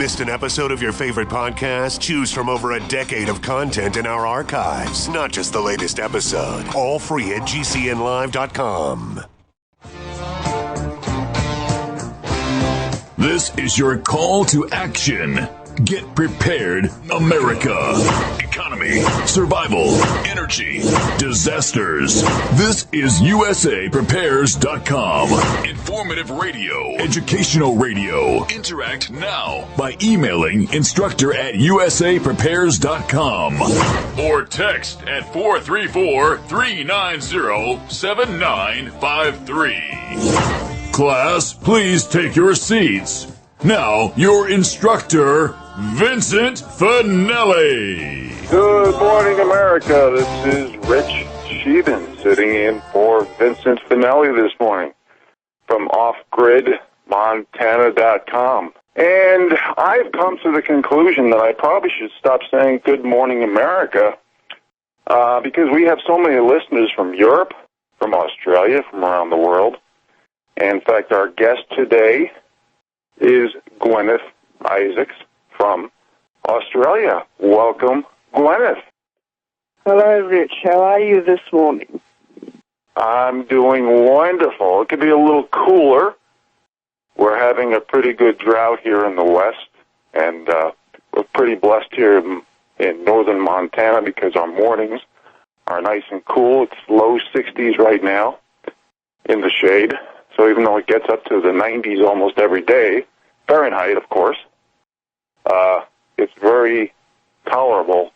Missed an episode of your favorite podcast? Choose from over a decade of content in our archives, not just the latest episode. All free at gcnlive.com. This is your call to action. Get prepared, America. Economy, survival, energy, disasters. This is USAPrepares.com. Informative radio, educational radio. Interact now by emailing instructor@USAPrepares.com or text at 434-390-7953. Class, please take your seats. Now, your instructor, Vincent Finelli. Good morning, America. This is Rich Scheben sitting in for Vincent Finelli this morning from offgridmontana.com. And I've come to the conclusion that I probably should stop saying Good Morning, America, because we have so many listeners from Europe, from Australia, from around the world. And in fact, our guest today is Guineith Isaacs from Australia. Welcome, Guineith. Hello, Rich. How are you this morning? I'm doing wonderful. It could be a little cooler. We're having a pretty good drought here in the west, and we're pretty blessed here in northern Montana because our mornings are nice and cool. It's low 60s right now in the shade. So even though it gets up to the 90s almost every day, Fahrenheit, of course, it's very tolerable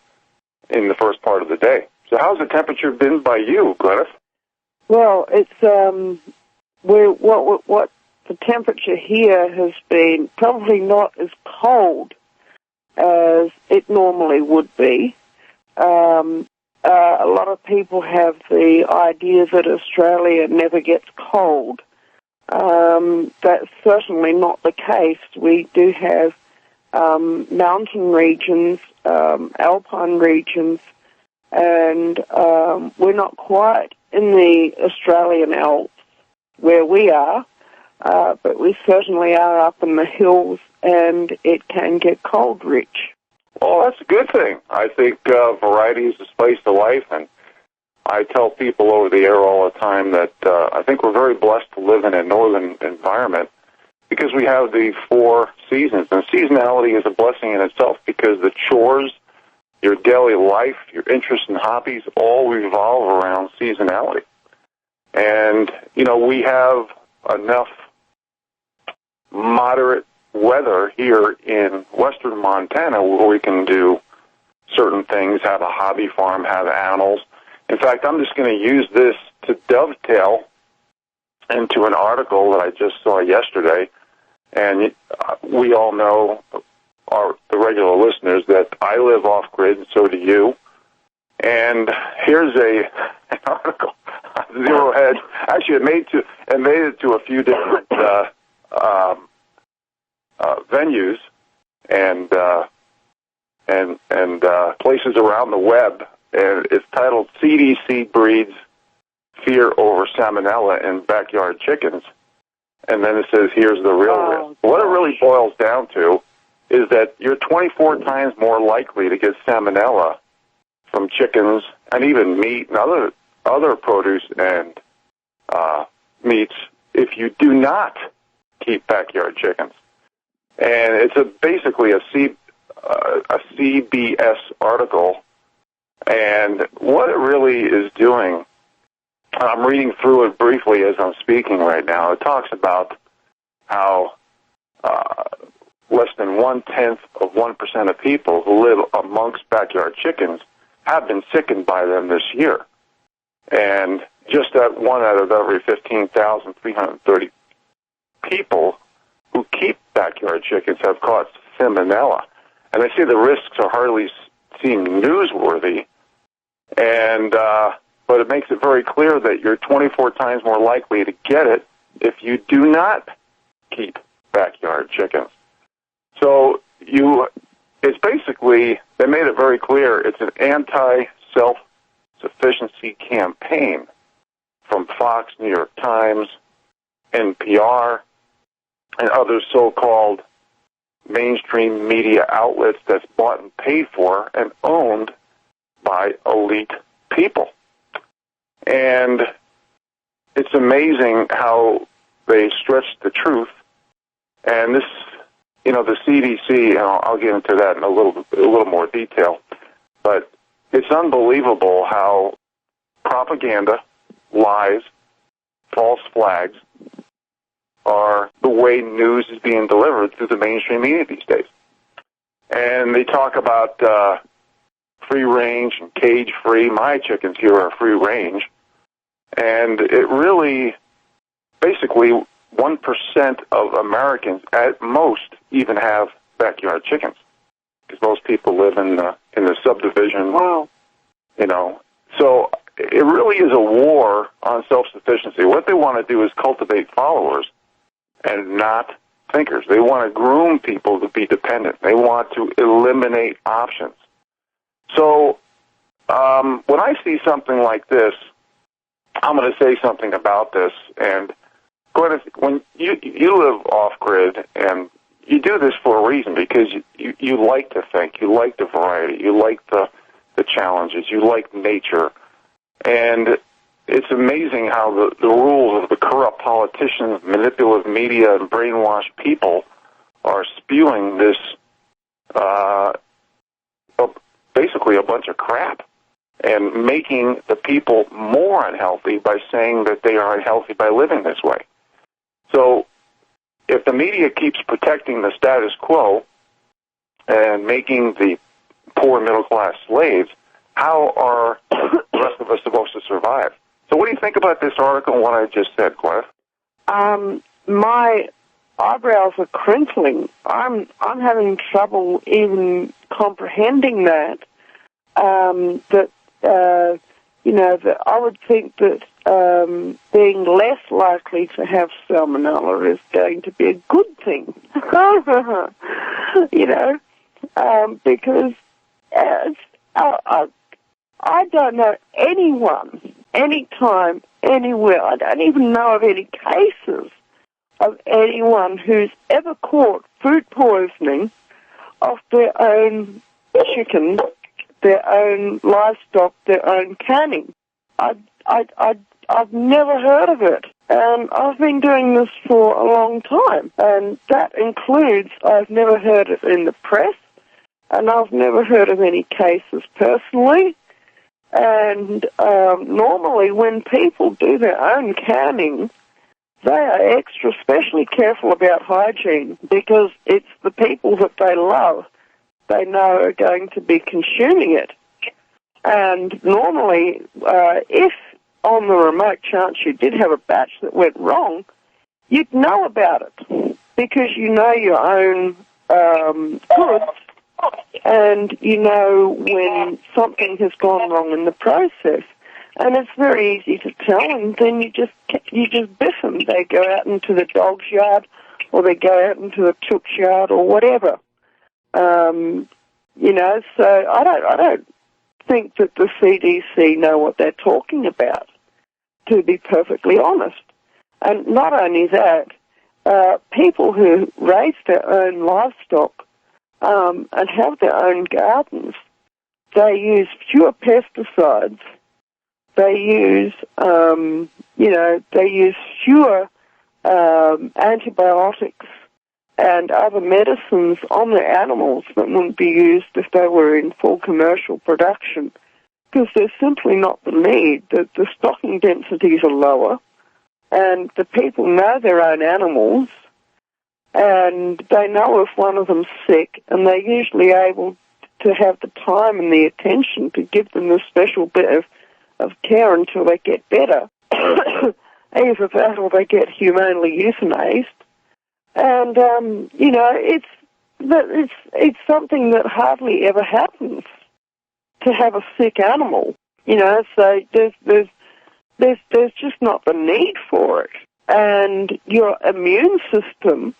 in the first part of the day. So how's the temperature been by you, Guineith? Well, it's what the temperature here has been probably not as cold as it normally would be. A lot of people have the idea that Australia never gets cold. That's certainly not the case. We do have mountain regions, alpine regions, and we're not quite in the Australian Alps where we are, but we certainly are up in the hills, and it can get cold, Rich. Well, that's a good thing. I think variety is the spice of life, and I tell people over the air all the time that I think we're very blessed to live in a northern environment because we have the 4 seasons. And seasonality is a blessing in itself because the chores, your daily life, your interests and hobbies all revolve around seasonality. And, you know, we have enough moderate weather here in western Montana where we can do certain things, have a hobby farm, have animals. In fact, I'm just going to use this to dovetail into an article that I just saw yesterday. And we all know, the regular listeners, that I live off-grid, and so do you. And here's an article on Zero Hedge. Actually, it made it to a few different venues and places around the web. And it's titled CDC Breeds Fear Over Salmonella in Backyard Chickens. And then it says, here's the real risk. What it really boils down to is that you're 24 times more likely to get salmonella from chickens and even meat and other produce and meats if you do not keep backyard chickens. And it's basically a CBS article. And what it really is doing, I'm reading through it briefly as I'm speaking right now. It talks about how less than 0.1% of people who live amongst backyard chickens have been sickened by them this year. And just that 1 out of every 15,330 people who keep backyard chickens have caught salmonella. And they say the risks are hardly seem newsworthy, and but it makes it very clear that you're 24 times more likely to get it if you do not keep backyard chickens. So it's basically, they made it very clear, it's an anti-self-sufficiency campaign from Fox, New York Times, NPR, and other so-called mainstream media outlets that's bought and paid for and owned by elite people. And it's amazing how they stretch the truth. And this, the CDC, and I'll get into that in a little more detail, but it's unbelievable how propaganda, lies, false flags are the way news is being delivered through the mainstream media these days. And they talk about free range and cage-free. My chickens here are free range. And it really, basically, 1% of Americans at most even have backyard chickens, because most people live in the subdivision. Wow. So it really is a war on self-sufficiency. What they want to do is cultivate followers and not thinkers. They want to groom people to be dependent. They want to eliminate options. So when I see something like this, I'm going to say something about this. And when you live off-grid, and you do this for a reason, because you like to think, you like the variety, you like the challenges, you like nature. And it's amazing how the rules of the corrupt politicians, manipulative media, and brainwashed people are spewing this, basically a bunch of crap, and making the people more unhealthy by saying that they are unhealthy by living this way. So if the media keeps protecting the status quo and making the poor middle-class slaves, how are the rest of us supposed to survive? So what do you think about this article and what I just said, Guineith? My eyebrows are crinkling. I'm having trouble even comprehending that. That I would think that being less likely to have salmonella is going to be a good thing. Because I don't know anyone, anytime, anywhere. I don't even know of any cases of anyone who's ever caught food poisoning of their own chicken, their own livestock, their own canning. I've never heard of it. And I've been doing this for a long time. And that includes, I've never heard it in the press, and I've never heard of any cases personally. And normally when people do their own canning, they are especially careful about hygiene, because it's the people that they love, they know are going to be consuming it. And normally, if on the remote chance you did have a batch that went wrong, you'd know about it, because you know your own goods, and you know when something has gone wrong in the process. And it's very easy to tell, and then you just biff them. They go out into the dog's yard, or they go out into the chook's yard, or whatever. So I don't think that the CDC know what they're talking about, to be perfectly honest. And not only that, people who raise their own livestock and have their own gardens, they use fewer pesticides. They use, fewer antibiotics and other medicines on the animals that wouldn't be used if they were in full commercial production, because there's simply not the need. The stocking densities are lower, and the people know their own animals, and they know if one of them's sick, and they're usually able to have the time and the attention to give them this special bit of care until they get better. Either that or they get humanely euthanized. And, it's something that hardly ever happens, to have a sick animal. So there's just not the need for it. And your immune system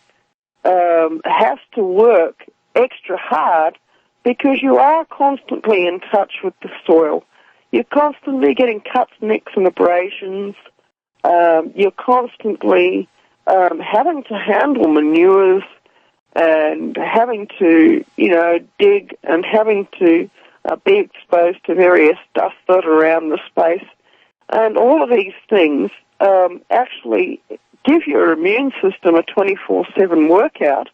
has to work extra hard, because you are constantly in touch with the soil. You're constantly getting cuts, nicks, and abrasions. You're constantly having to handle manures and having to, dig and having to be exposed to various dust that are around the space. And all of these things actually give your immune system a 24/7 workout.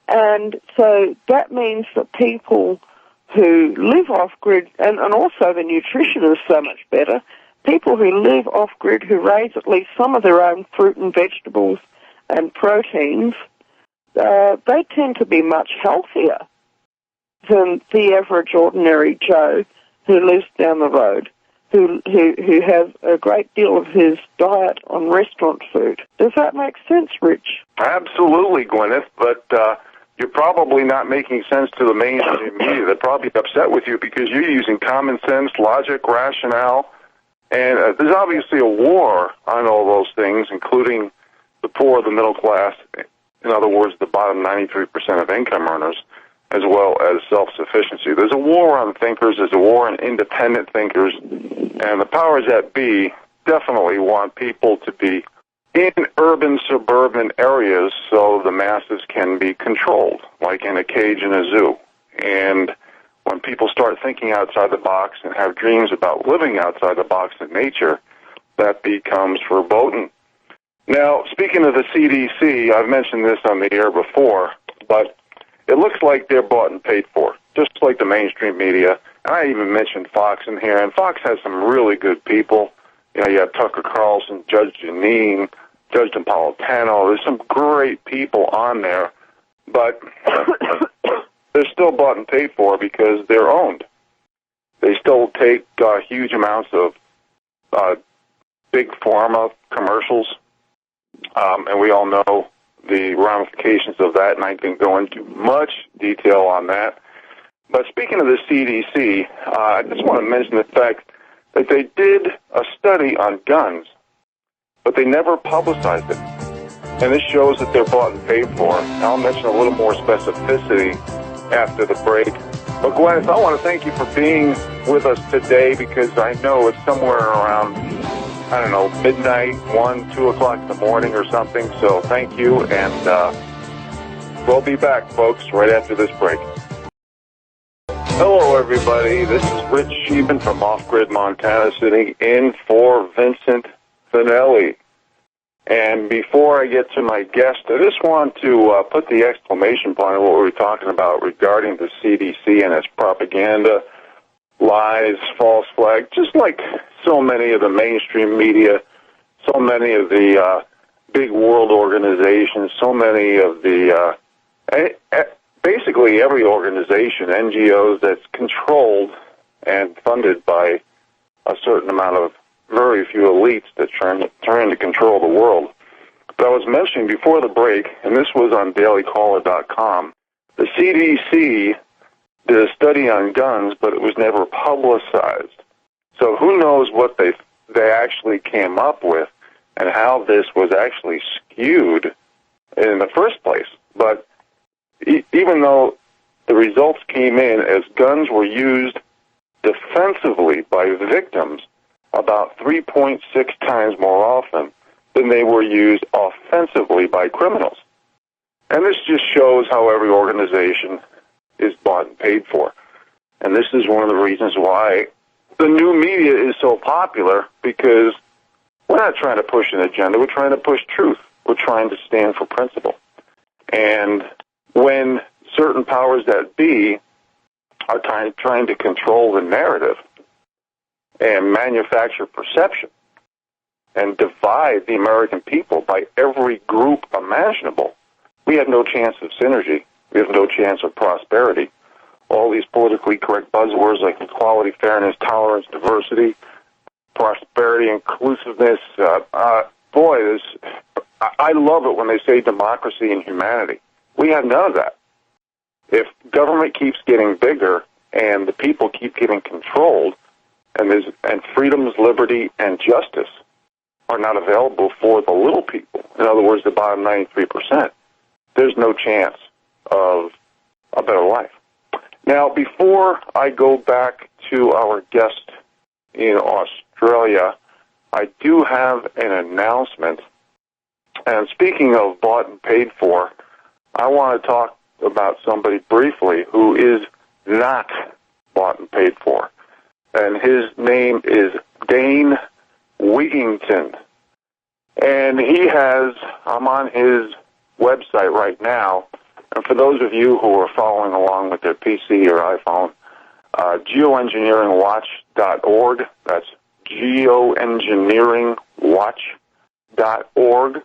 And so that means that people who live off-grid, and also the nutrition is so much better, people who live off-grid, who raise at least some of their own fruit and vegetables and proteins, they tend to be much healthier than the average ordinary Joe who lives down the road, who has a great deal of his diet on restaurant food. Does that make sense, Rich? Absolutely, Guineith, but you're probably not making sense to the mainstream media. They're probably upset with you because you're using common sense, logic, rationale, and there's obviously a war on all those things, including the poor, the middle class, in other words, the bottom 93% of income earners, as well as self-sufficiency. There's a war on thinkers, there's a war on independent thinkers, and the powers that be definitely want people to be in urban, suburban areas so the masses can be controlled, like in a cage in a zoo. And when people start thinking outside the box and have dreams about living outside the box in nature, that becomes verboten. Now, speaking of the CDC, I've mentioned this on the air before, but it looks like they're bought and paid for, just like the mainstream media. And I even mentioned Fox in here, and Fox has some really good people. You have Tucker Carlson, Judge Jeanine, Judge Napolitano. There's some great people on there, but they're still bought and paid for because they're owned. They still take huge amounts of big pharma commercials, and we all know the ramifications of that, and I didn't go into much detail on that. But speaking of the CDC, I just want to mention the fact that they did a study on guns, but they never publicized it. And this shows that they're bought and paid for. I'll mention a little more specificity after the break. But Guineith, I want to thank you for being with us today because I know it's somewhere around, midnight, 1, 2 o'clock in the morning or something. So thank you, and we'll be back, folks, right after this break. Hello, everybody. This is Rich Scheben from Off-Grid, Montana, sitting in for Vincent Finelli. And before I get to my guest, I just want to put the exclamation point on what we were talking about regarding the CDC and its propaganda, lies, false flag, just like so many of the mainstream media, so many of the big world organizations, so many of the, basically every organization, NGOs, that's controlled and funded by a certain amount of very few elites that trying to control the world. But I was mentioning before the break, and this was on dailycaller.com, the CDC did a study on guns, but it was never publicized. So who knows what they actually came up with and how this was actually skewed in the first place. But even though the results came in as guns were used defensively by victims about 3.6 times more often than they were used offensively by criminals. And this just shows how every organization is bought and paid for. And this is one of the reasons why the new media is so popular, because we're not trying to push an agenda, we're trying to push truth. We're trying to stand for principle. And when certain powers that be are trying to control the narrative and manufacture perception and divide the American people by every group imaginable, we have no chance of synergy. We have no chance of prosperity. All these politically correct buzzwords like equality, fairness, tolerance, diversity, prosperity, inclusiveness, I love it when they say democracy and humanity. We have none of that. If government keeps getting bigger and the people keep getting controlled, and freedoms, liberty, and justice are not available for the little people, in other words, the bottom 93%, there's no chance of a better life. Now, before I go back to our guest in Australia, I do have an announcement. And speaking of bought and paid for, I want to talk about somebody briefly who is not bought and paid for. And his name is Dane Wigington. And I'm on his website right now, and for those of you who are following along with their PC or iPhone, geoengineeringwatch.org, that's geoengineeringwatch.org.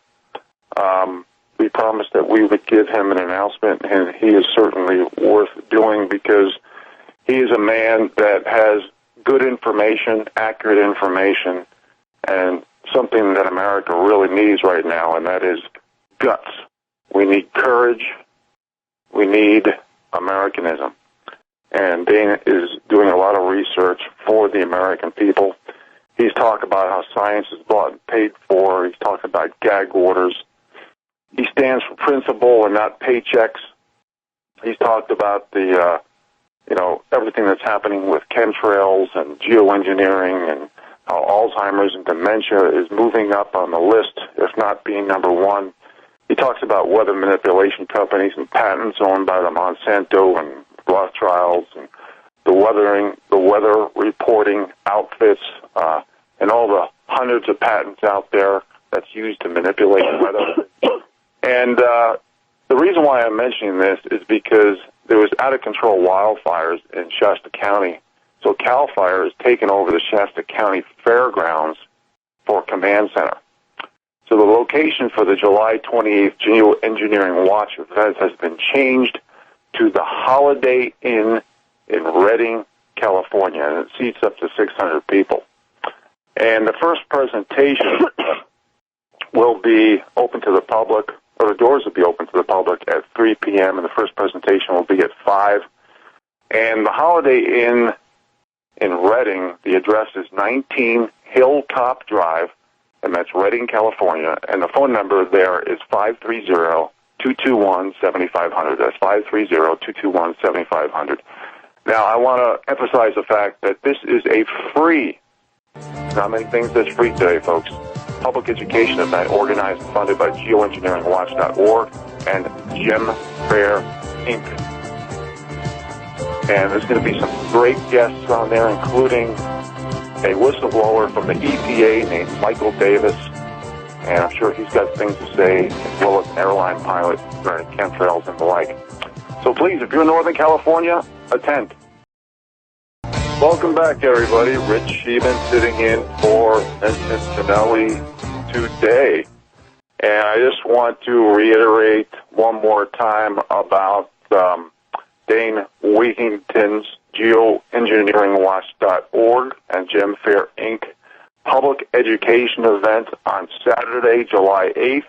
We promised that we would give him an announcement, and he is certainly worth doing because he is a man that has good information, accurate information, and something that America really needs right now, and that is guts. We need courage. We need Americanism. And Dane is doing a lot of research for the American people. He's talked about how science is bought and paid for. He's talked about gag orders. He stands for principle and not paychecks. He's talked about the, everything that's happening with chemtrails and geoengineering and how Alzheimer's and dementia is moving up on the list, if not being number one. He talks about weather manipulation companies and patents owned by the Monsanto and Rothschilds and the weather reporting outfits, and all the hundreds of patents out there that's used to manipulate weather. And the reason why I'm mentioning this is because there was out-of-control wildfires in Shasta County. So CAL FIRE has taken over the Shasta County Fairgrounds for command center. So the location for the July 28th Geoengineering Watch event has been changed to the Holiday Inn in Redding, California, and it seats up to 600 people. And the first presentation will be open to the public, or the doors will be open to the public at 3 p.m., and the first presentation will be at 5. And the Holiday Inn in Redding, the address is 19 Hilltop Drive, and that's Redding, California, and the phone number there is 530-221-7500. That's 530-221-7500. Now, I want to emphasize the fact that this is a free, not many things that's free today, folks, public education event organized and funded by geoengineeringwatch.org and Gem Fair Inc. And there's going to be some great guests on there, including a whistleblower from the EPA named Michael Davis, and I'm sure he's got things to say, as well as an airline pilot regarding chemtrails and the like. So please, if you're in Northern California, attend. Welcome back, everybody. Rich Scheben sitting in for Vincent Finelli today. And I just want to reiterate one more time about Dane Wigington's geoengineeringwatch.org and Gem Fair Inc. public education event on Saturday, July 8th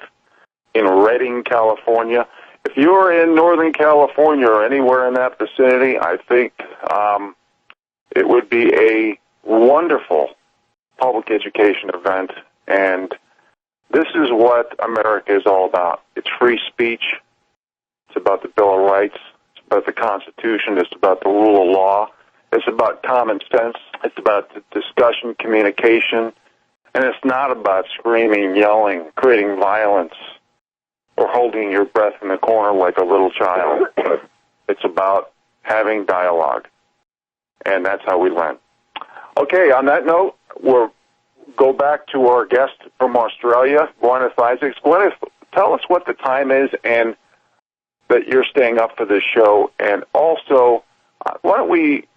in Redding, California. If you're in Northern California or anywhere in that vicinity, I think it would be a wonderful public education event. And this is what America is all about. It's free speech. It's about the Bill of Rights. It's about the Constitution. It's about the rule of law. It's about common sense. It's about the discussion, communication. And it's not about screaming, yelling, creating violence, or holding your breath in the corner like a little child. It's about having dialogue. And that's how we learn. Okay, on that note, we'll go back to our guest from Australia, Guineith Isaacs. Guineith, tell us what the time is and that you're staying up for this show. And also, why don't we,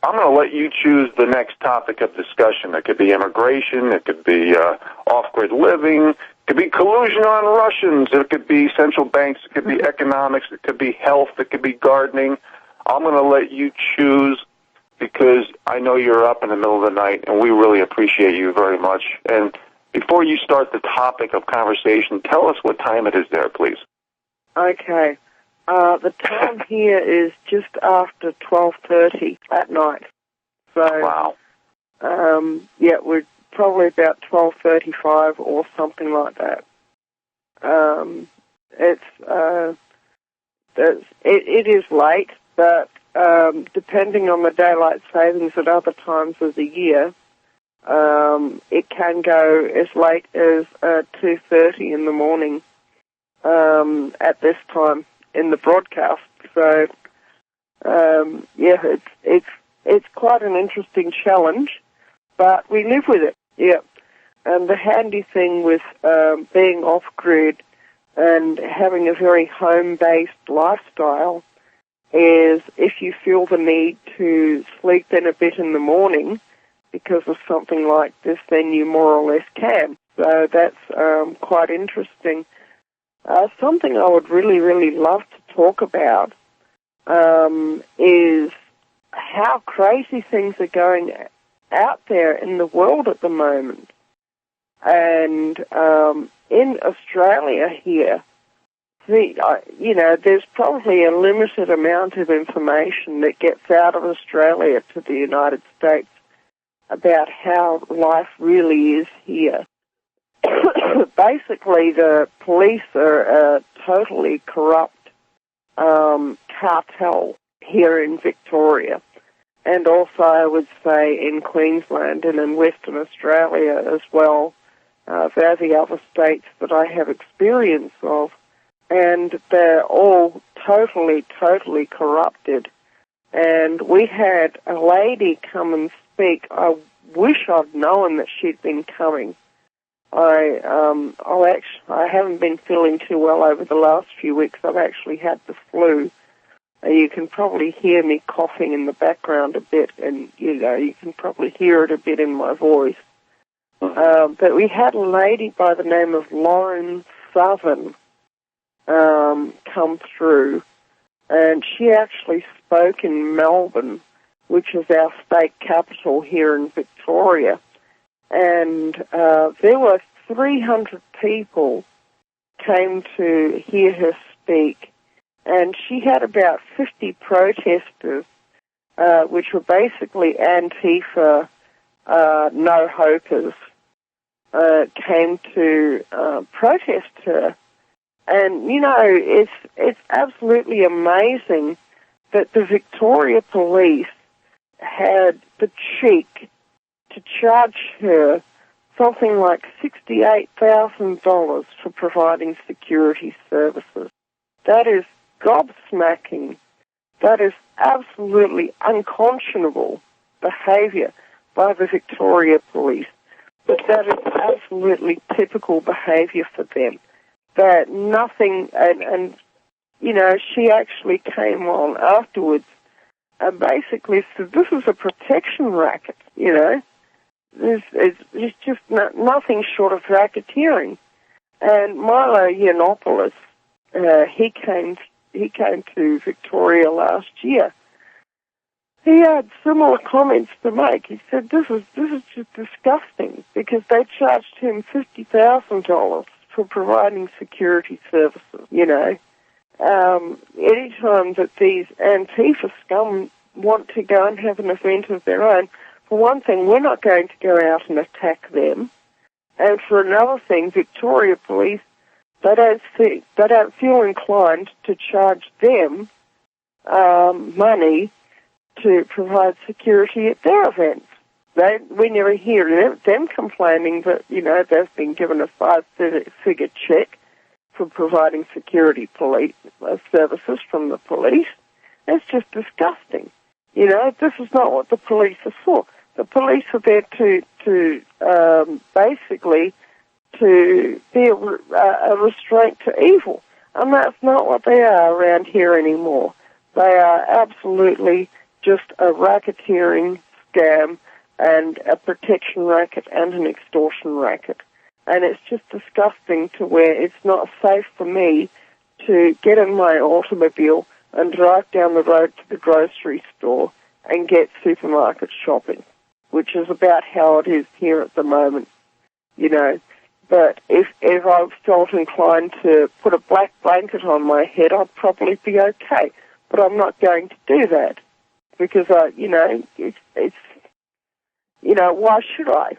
I'm going to let you choose the next topic of discussion. It could be immigration. It could be off-grid living. It could be collusion on Russians. It could be central banks. It could be economics. It could be health. It could be gardening. I'm going to let you choose because I know you're up in the middle of the night, and we really appreciate you very much. And before you start the topic of conversation, tell us what time it is there, please. Okay. The time here is just after 12:30 at night. So, wow. Yeah, we're probably about 12:35 or something like that. It is late, but depending on the daylight savings at other times of the year, it can go as late as 2:30 in the morning at this time. in the broadcast. So, yeah, it's quite an interesting challenge, but we live with it. Yeah, and the handy thing with being off-grid and having a very home-based lifestyle is if you feel the need to sleep in a bit in the morning because of something like this, then you more or less can. So that's quite interesting. Something I would really, really love to talk about is how crazy things are going out there in the world at the moment. And in Australia here, there's probably a limited amount of information that gets out of Australia to the United States about how life really is here. Basically, the police are a totally corrupt cartel here in Victoria, and also I would say in Queensland and in Western Australia as well. They're the other states that I have experience of, and they're all totally, totally corrupted. And we had a lady come and speak. I wish I'd known that she'd been coming. I haven't been feeling too well over the last few weeks. I've actually had the flu. You can probably hear me coughing in the background a bit, and you can probably hear it a bit in my voice. But we had a lady by the name of Lauren Southern come through, and she actually spoke in Melbourne, which is our state capital here in Victoria. And there were 300 people came to hear her speak, and she had about 50 protesters, which were basically Antifa no-hopers, came to protest her. And, it's absolutely amazing that the Victoria Police had the cheek to charge her something like $68,000 for providing security services. That is gobsmacking. That is absolutely unconscionable behaviour by the Victoria Police. But that is absolutely typical behaviour for them. That nothing, and she actually came on afterwards and basically said, this is a protection racket, It's just nothing short of racketeering. And Milo Yiannopoulos, he came to Victoria last year. He had similar comments to make. He said, this is just disgusting, because they charged him $50,000 for providing security services, Anytime that these Antifa scum want to go and have an event of their own, for one thing, we're not going to go out and attack them. And for another thing, Victoria Police, they don't feel inclined to charge them money to provide security at their events. We never hear them complaining that, they've been given a 5-figure check for providing security police services from the police. It's just disgusting. This is not what the police are for. The police are there to basically to be a restraint to evil, and that's not what they are around here anymore. They are absolutely just a racketeering scam and a protection racket and an extortion racket. And it's just disgusting to where it's not safe for me to get in my automobile and drive down the road to the grocery store and get supermarket shopping, which is about how it is here at the moment, But if I felt inclined to put a black blanket on my head, I'd probably be okay. But I'm not going to do that because, why should I,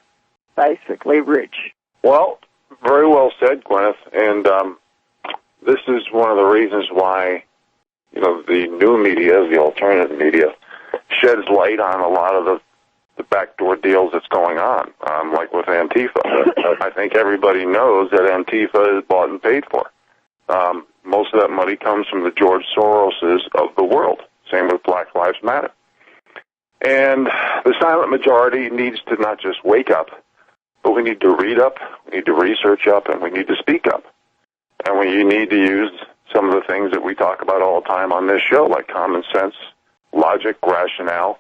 basically, Rich? Well, very well said, Guineith. And this is one of the reasons why, the new media, the alternative media, sheds light on a lot of the backdoor deals that's going on, like with Antifa. I think everybody knows that Antifa is bought and paid for. most of that money comes from the George Soroses of the world. Same with Black Lives Matter. And the silent majority needs to not just wake up, but we need to read up, we need to research up, and we need to speak up. And we need to use some of the things that we talk about all the time on this show, like common sense, logic, rationale.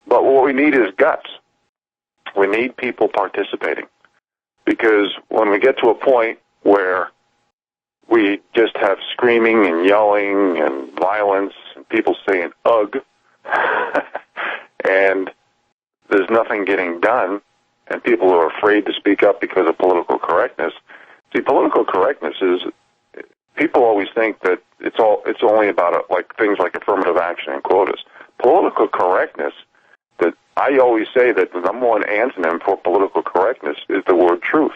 But what we need is guts. We need people participating. Because when we get to a point where we just have screaming and yelling and violence and people saying, ugh, and there's nothing getting done, and people are afraid to speak up because of political correctness. See, political correctness is, people always think that it's only about like things like affirmative action and quotas. Political correctness, that I always say that the number one antonym for political correctness is the word truth.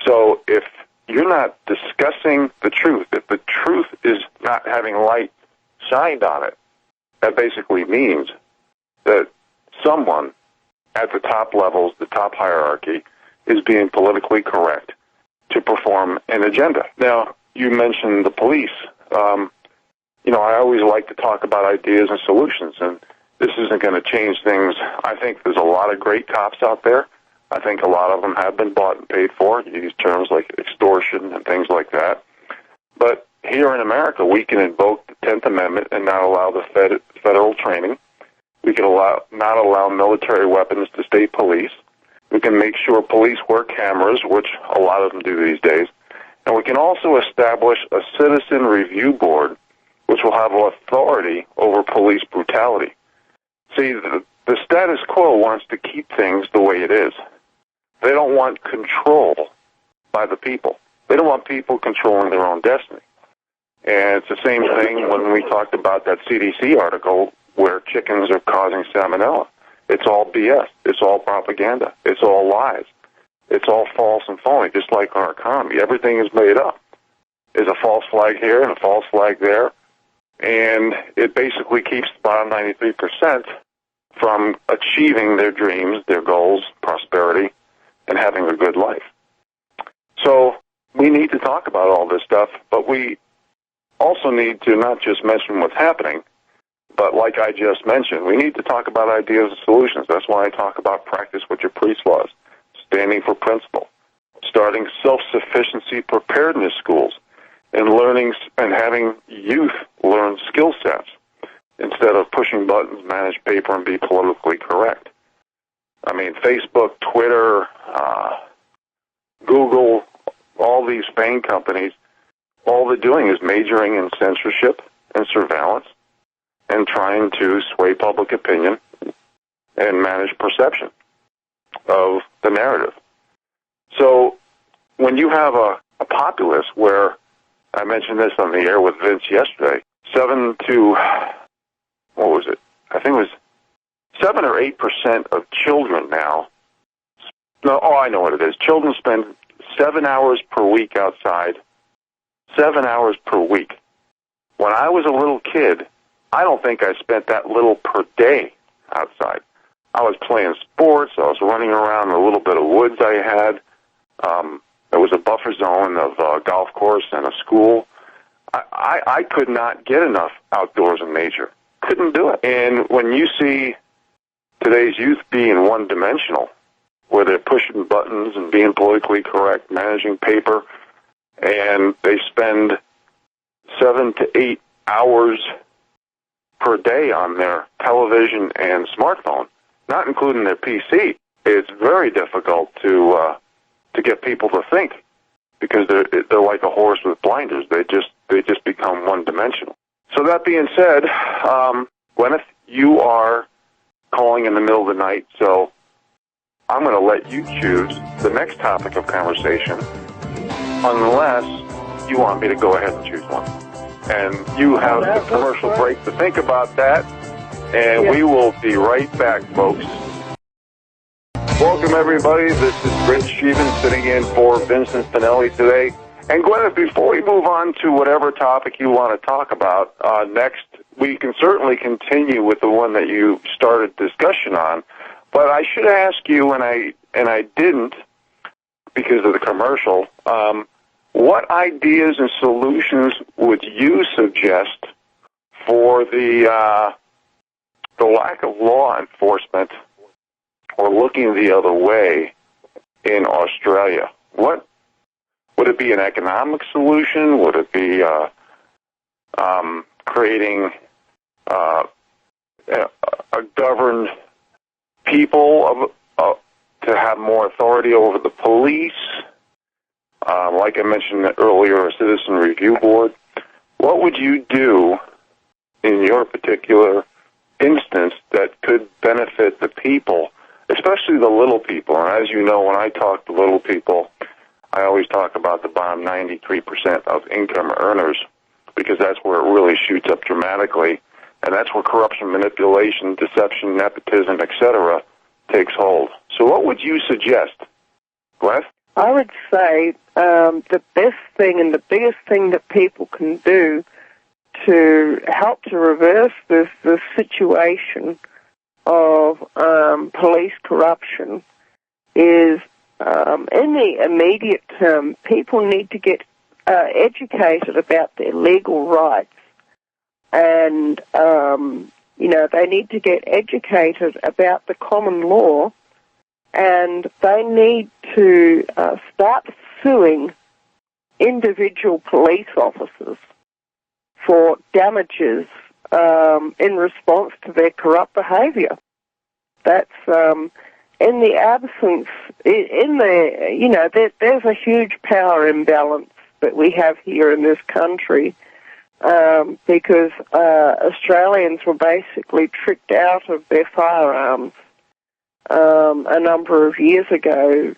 So if you're not discussing the truth, if the truth is not having light shined on it, that basically means that someone at the top levels, the top hierarchy, is being politically correct to perform an agenda. Now, you mentioned the police. I always like to talk about ideas and solutions, and this isn't going to change things. I think there's a lot of great cops out there. I think a lot of them have been bought and paid for. You use terms like extortion and things like that. But here in America, we can invoke the 10th Amendment and not allow the federal training. We can not allow military weapons to state police. We can make sure police wear cameras, which a lot of them do these days. And we can also establish a citizen review board, which will have authority over police brutality. See, the status quo wants to keep things the way it is. They don't want control by the people. They don't want people controlling their own destiny. And it's the same thing when we talked about that CDC article where chickens are causing salmonella. It's all BS. It's all propaganda. It's all lies. It's all false and phony, just like our economy. Everything is made up. There's a false flag here and a false flag there, and it basically keeps the bottom 93% from achieving their dreams, their goals, prosperity, and having a good life. So we need to talk about all this stuff, but we also need to not just mention what's happening, but like I just mentioned, we need to talk about ideas and solutions. That's why I talk about practice what your priest laws, standing for principle, starting self-sufficiency preparedness schools, and learning and having youth learn skill sets instead of pushing buttons, manage paper, and be politically correct. I mean, Facebook, Twitter, Google, all these FANG companies, all they're doing is majoring in censorship and surveillance and trying to sway public opinion and manage perception of the narrative. So when you have a populace where, I mentioned this on the air with Vince yesterday, 7 or 8% of children now, I know what it is. Children spend 7 hours per week outside, 7 hours per week. When I was a little kid, I don't think I spent that little per day outside. I was playing sports. I was running around the little bit of woods I had. There was a buffer zone of a golf course and a school. I could not get enough outdoors in nature. Couldn't do it. And when you see today's youth being one-dimensional, where they're pushing buttons and being politically correct, managing paper, and they spend 7 to 8 hours per day on their television and smartphone, not including their PC, it's very difficult to get people to think, because they're like a horse with blinders. They just become one-dimensional. So that being said, Guineith, you are calling in the middle of the night, so I'm going to let you choose the next topic of conversation, unless you want me to go ahead and choose one. And you have the commercial break to think about that, and we will be right back, folks. Welcome, everybody. This is Rich Scheben sitting in for Vincent Finelli today. And Guineith, before we move on to whatever topic you want to talk about next, we can certainly continue with the one that you started discussion on. But I should ask you, and I didn't because of the commercial, what ideas and solutions would you suggest for the lack of law enforcement or looking the other way in Australia? What would it be? An economic solution? Would it be creating a governed people to have more authority over the police? Like I mentioned earlier, a citizen review board. What would you do in your particular instance that could benefit the people, especially the little people? And as you know, when I talk to little people, I always talk about the bottom 93% of income earners, because that's where it really shoots up dramatically, and that's where corruption, manipulation, deception, nepotism, etc. takes hold. So what would you suggest, Gwen? I would say the best thing and the biggest thing that people can do to help to reverse this situation of police corruption is, in the immediate term, people need to get educated about their legal rights. And, they need to get educated about the common law, and they need to start suing individual police officers for damages in response to their corrupt behaviour. That's in the absence, there's a huge power imbalance that we have here in this country, because Australians were basically tricked out of their firearms a number of years ago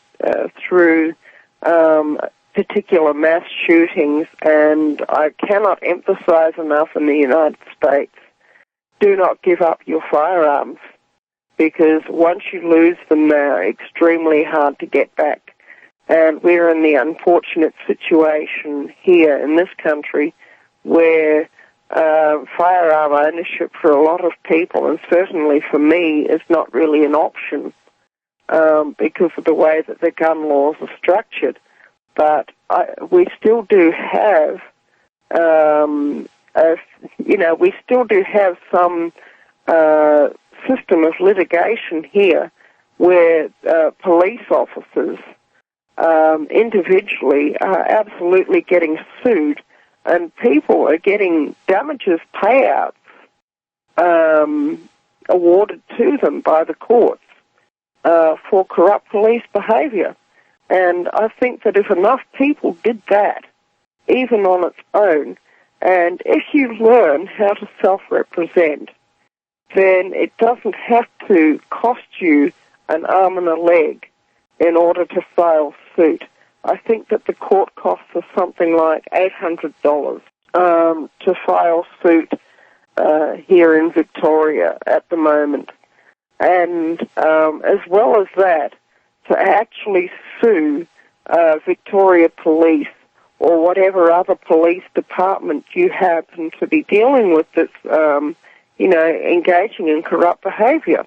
through particular mass shootings, and I cannot emphasize enough in the United States, do not give up your firearms, because once you lose them, they're extremely hard to get back. And we're in the unfortunate situation here in this country where firearm ownership for a lot of people, and certainly for me, is not really an option because of the way that the gun laws are structured. But we still do have, some system of litigation here where police officers individually are absolutely getting sued, and people are getting damages payouts awarded to them by the courts for corrupt police behaviour. And I think that if enough people did that, even on its own, and if you learn how to self-represent, then it doesn't have to cost you an arm and a leg in order to file suit. I think that the court costs are something like $800 to file suit here in Victoria at the moment. And as well as that, to actually sue Victoria Police or whatever other police department you happen to be dealing with that's, engaging in corrupt behaviour.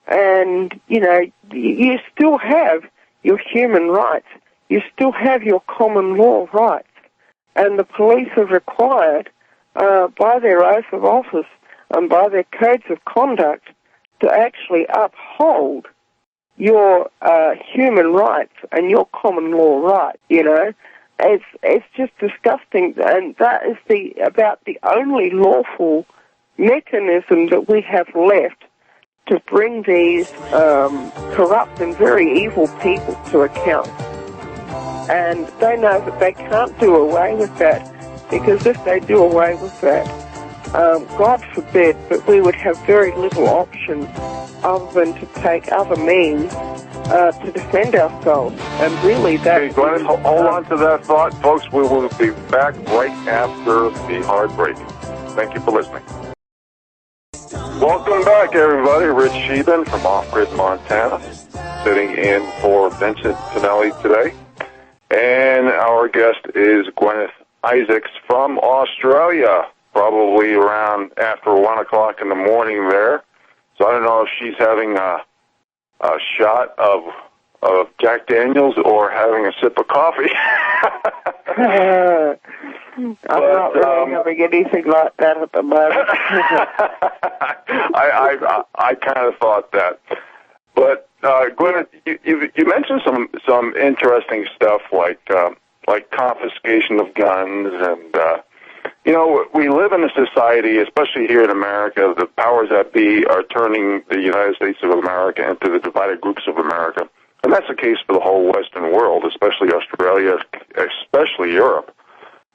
And, you still have your human rights. You still have your common law rights. And the police are required, by their oath of office and by their codes of conduct, to actually uphold your human rights and your common law rights, It's just disgusting, and that is about the only lawful mechanism that we have left to bring these corrupt and very evil people to account. And they know that they can't do away with that, because if they do away with that, God forbid, but we would have very little option other than to take other means to defend ourselves. And really that... Hey, Glenn, hold on to that thought. Folks, we will be back right after the hard break. Thank you for listening. Welcome back, everybody. Rich Scheben from Off-Grid, Montana, sitting in for Vincent Finelli today. And our guest is Guineith Isaacs from Australia, probably around after 1 o'clock in the morning there. So I don't know if she's having a shot of of Jack Daniels or having a sip of coffee. I'm not really having anything like that at the moment. I kind of thought that. But Guineith, you mentioned some interesting stuff like confiscation of guns, and we live in a society, especially here in America. The powers that be are turning the United States of America into the divided groups of America, and that's the case for the whole Western world, especially Australia, especially Europe.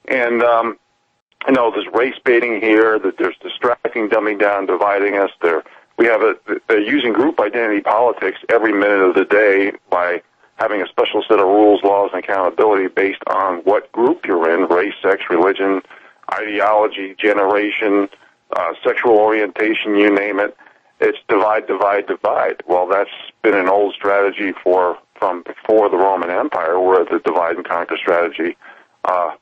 And there's race baiting here. That there's distracting, dumbing down, dividing us. They're using group identity politics every minute of the day by having a special set of rules, laws, and accountability based on what group you're in: race, sex, religion, ideology, generation, sexual orientation, you name it. It's divide, divide, divide. Well, that's been an old strategy from before the Roman Empire, where the divide and conquer strategy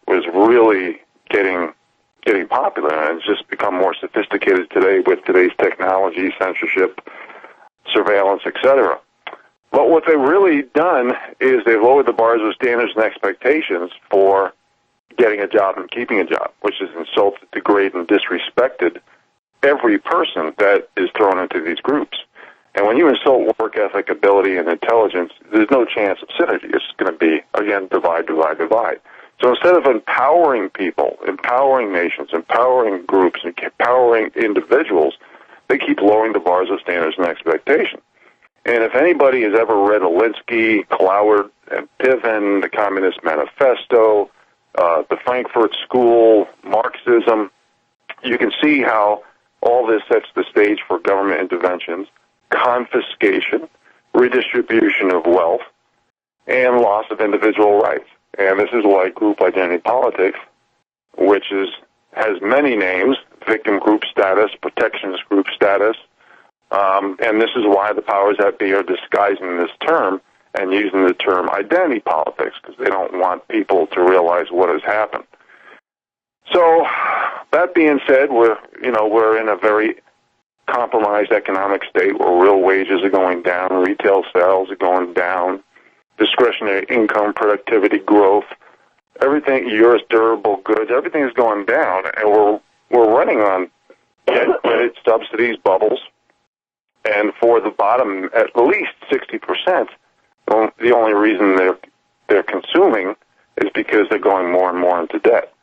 was really getting popular, and it's just become more sophisticated today with today's technology, censorship, surveillance, etc. But what they've really done is they've lowered the bars of standards and expectations for getting a job and keeping a job, which has insulted, degraded, and disrespected every person that is thrown into these groups. And when you insult work ethic, ability, and intelligence, there's no chance of synergy. It's going to be, again, divide, divide, divide. So instead of empowering people, empowering nations, empowering groups, and empowering individuals, they keep lowering the bars of standards and expectations. And if anybody has ever read Alinsky, Cloward, and Piven, the Communist Manifesto, the Frankfurt School, Marxism, you can see how all this sets the stage for government interventions, confiscation, redistribution of wealth, and loss of individual rights. And this is why group identity politics, which has many names: victim group status, protectionist group status, and this is why the powers that be are disguising this term and using the term identity politics, because they don't want people to realize what has happened. So, that being said, we're in a very compromised economic state where real wages are going down, retail sales are going down, discretionary income, productivity, growth, everything, U.S. durable goods, everything is going down, and we're running on credit subsidies, bubbles, and for the bottom, at least 60%, the only reason they're consuming is because they're going more and more into debt.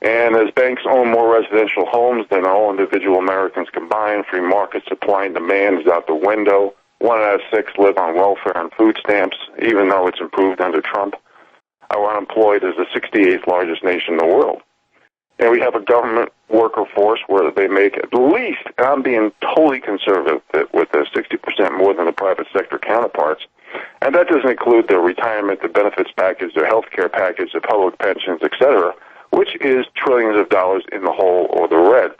And as banks own more residential homes than all individual Americans combined, free market supply and demand is out the window. 1 out of 6 live on welfare and food stamps, even though it's improved under Trump. Our unemployed is the 68th largest nation in the world. And we have a government worker force where they make at least, and I'm being totally conservative with this, 60% more than the private sector counterparts. And that doesn't include their retirement, the benefits package, their health care package, the public pensions, etc., which is trillions of dollars in the hole or the red.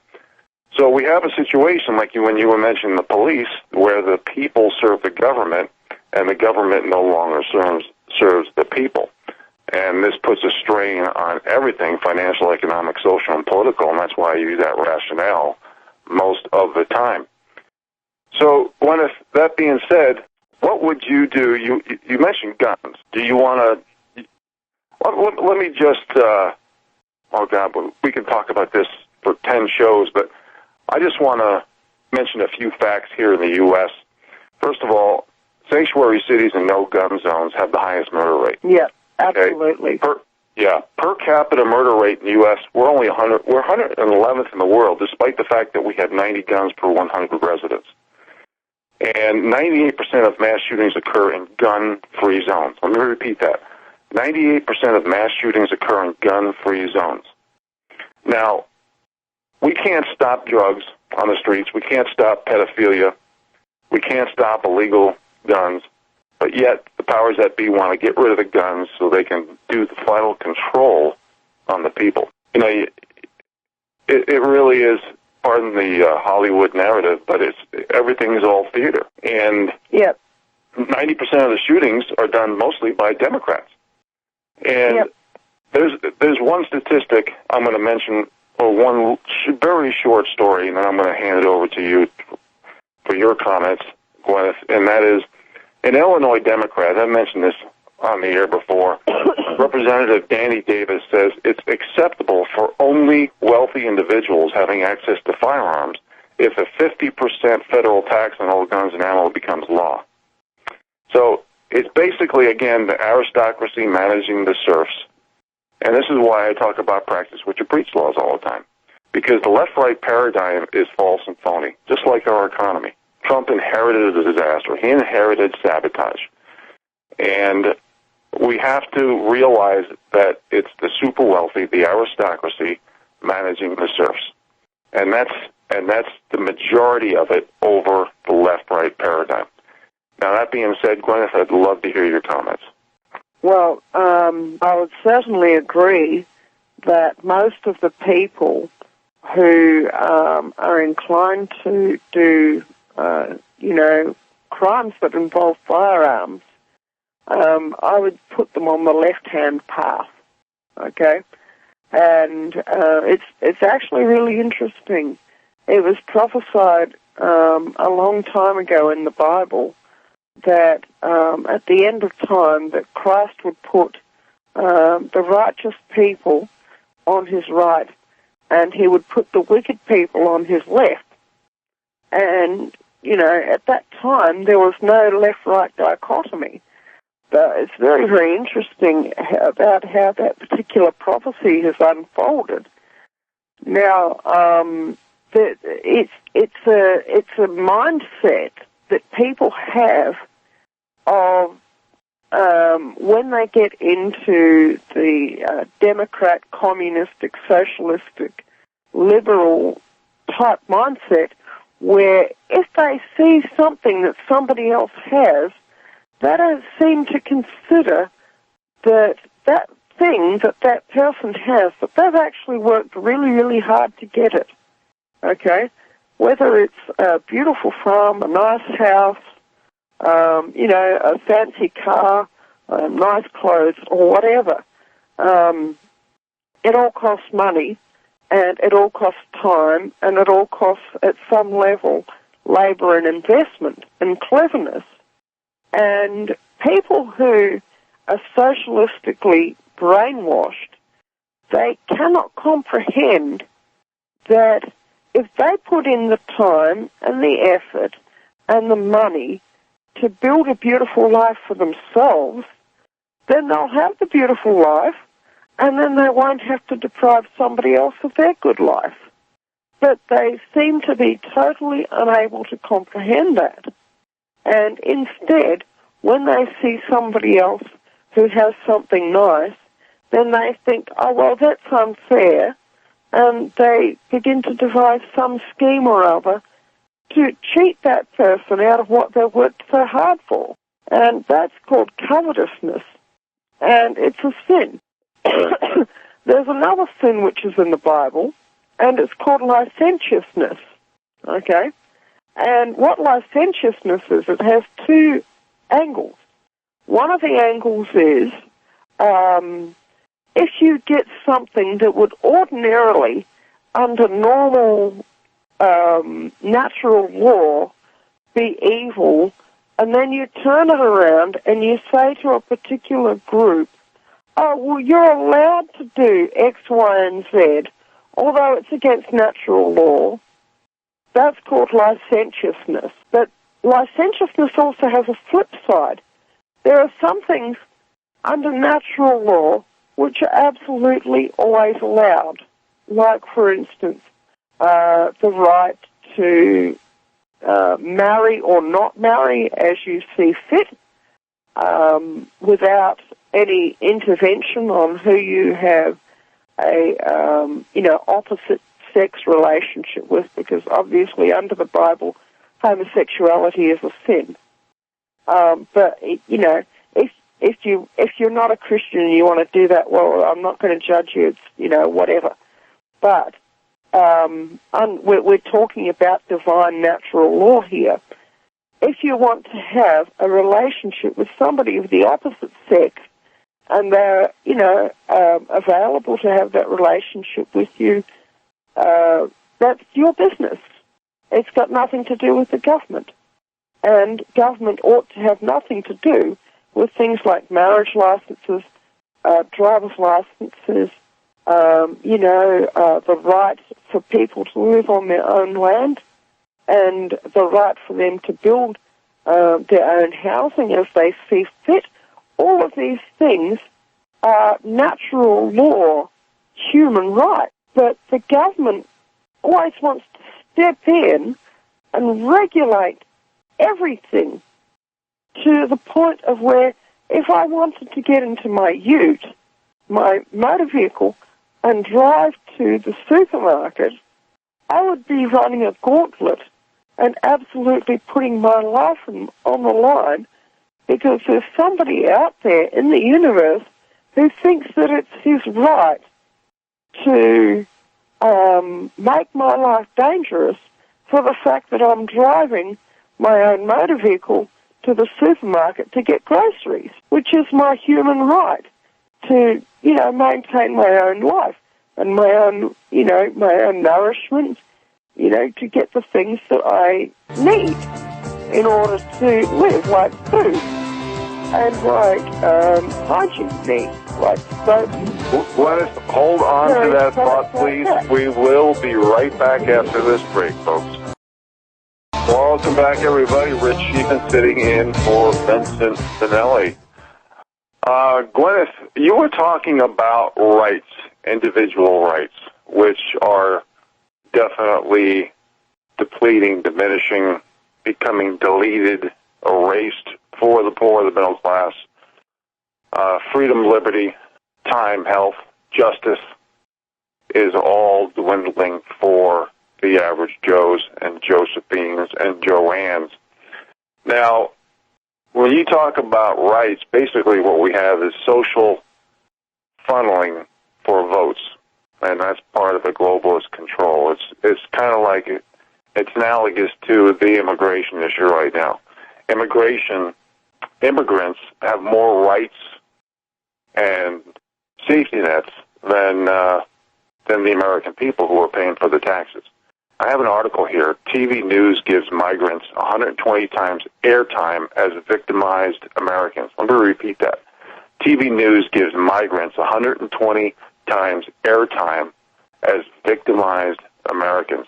So we have a situation like when you were mentioning the police, where the people serve the government, and the government no longer serves the people. And this puts a strain on everything, financial, economic, social, and political, and that's why I use that rationale most of the time. So, Guineith, that being said, what would you do? You mentioned guns. Do you want to... Let me just... oh, God, we can talk about this for 10 shows, but I just want to mention a few facts here in the U.S. First of all, sanctuary cities and no-gun zones have the highest murder rate. Yeah, absolutely. Okay? Per capita murder rate in the U.S., we're 111th in the world, despite the fact that we have 90 guns per 100 residents. And 98% of mass shootings occur in gun-free zones. Let me repeat that. 98% of mass shootings occur in gun-free zones. Now, we can't stop drugs on the streets. We can't stop pedophilia. We can't stop illegal guns. But yet, the powers that be want to get rid of the guns so they can do the final control on the people. You know, it really is, pardon the Hollywood narrative, but everything is all theater. And 90% of the shootings are done mostly by Democrats. And there's one statistic I'm going to mention, or one very short story, and then I'm going to hand it over to you for your comments, Guineith, and that is, An Illinois Democrat, I mentioned this on the air before, Representative Danny Davis says it's acceptable for only wealthy individuals having access to firearms if a 50% federal tax on all guns and ammo becomes law. So it's basically, again, the aristocracy managing the serfs. And this is why I talk about practice what you preach laws all the time. Because the left-right paradigm is false and phony, just like our economy. Trump inherited a disaster. He inherited sabotage. And we have to realize that it's the super wealthy, the aristocracy, managing the serfs. And that's the majority of it over the left-right paradigm. Now, that being said, Guineith, I'd love to hear your comments. Well, I would certainly agree that most of the people who are inclined to do, crimes that involve firearms, I would put them on the left-hand path, okay? And it's actually really interesting. It was prophesied a long time ago in the Bible that at the end of time that Christ would put the righteous people on his right and he would put the wicked people on his left. And, at that time there was no left-right dichotomy. But it's very, very interesting about how that particular prophecy has unfolded. Now, it's a mindset that people have of when they get into the Democrat, communistic, socialistic, liberal type mindset, where if they see something that somebody else has, they don't seem to consider that that thing that person has, that they've actually worked really, really hard to get it. Okay? Whether it's a beautiful farm, a nice house, a fancy car, nice clothes, or whatever. It all costs money, and it all costs time, and it all costs, at some level, labor and investment and cleverness. And people who are socialistically brainwashed, they cannot comprehend that if they put in the time and the effort and the money to build a beautiful life for themselves, then they'll have the beautiful life, and then they won't have to deprive somebody else of their good life. But they seem to be totally unable to comprehend that. And instead, when they see somebody else who has something nice, then they think, oh, well, that's unfair, and they begin to devise some scheme or other to cheat that person out of what they've worked so hard for. And that's called covetousness, and it's a sin. There's another sin which is in the Bible, and it's called licentiousness, okay? And what licentiousness is, it has two angles. One of the angles is if you get something that would ordinarily, under normal natural law, be evil, and then you turn it around and you say to a particular group, oh, well, you're allowed to do X, Y, and Z, although it's against natural law. That's called licentiousness. But licentiousness also has a flip side. There are some things under natural law which are absolutely always allowed, like, for instance, the right to marry or not marry as you see fit, without any intervention on who you have a opposite sex relationship with, because obviously under the Bible, homosexuality is a sin. But if you're not a Christian and you want to do that, well, I'm not going to judge you. It's whatever. But we're talking about divine natural law here. If you want to have a relationship with somebody of the opposite sex, and they're available to have that relationship with you, that's your business. It's got nothing to do with the government. and government ought to have nothing to do with things like marriage licenses, driver's licenses, the right for people to live on their own land and the right for them to build their own housing as they see fit. All of these things are natural law, human rights, but the government always wants to step in and regulate everything to the point of where if I wanted to get into my ute, my motor vehicle, and drive to the supermarket, I would be running a gauntlet and absolutely putting my life on the line because there's somebody out there in the universe who thinks that it's his right to make my life dangerous for the fact that I'm driving my own motor vehicle to the supermarket to get groceries, which is my human right to, maintain my own life and my own nourishment, to get the things that I need in order to live, like food and like hygiene needs, like soap. Glennis, hold on to that thought, please. We will be right back after this break, folks. Welcome back, everybody. Rich Scheben sitting in for Vincent Finelli. Glennis, you were talking about rights, individual rights, which are definitely depleting, diminishing, becoming deleted, erased for the poor, the middle class. Freedom, liberty, time, health, justice is all dwindling for the average Joes and Josephines and Joannes. Now, when you talk about rights, basically what we have is social funneling for votes, and that's part of the globalist control. It's kind of like it's analogous to the immigration issue right now. Immigrants have more rights and safety nets than the American people who are paying for the taxes. I have an article here. TV news gives migrants 120 times airtime as victimized Americans. Let me repeat that. TV news gives migrants 120 times airtime as victimized Americans.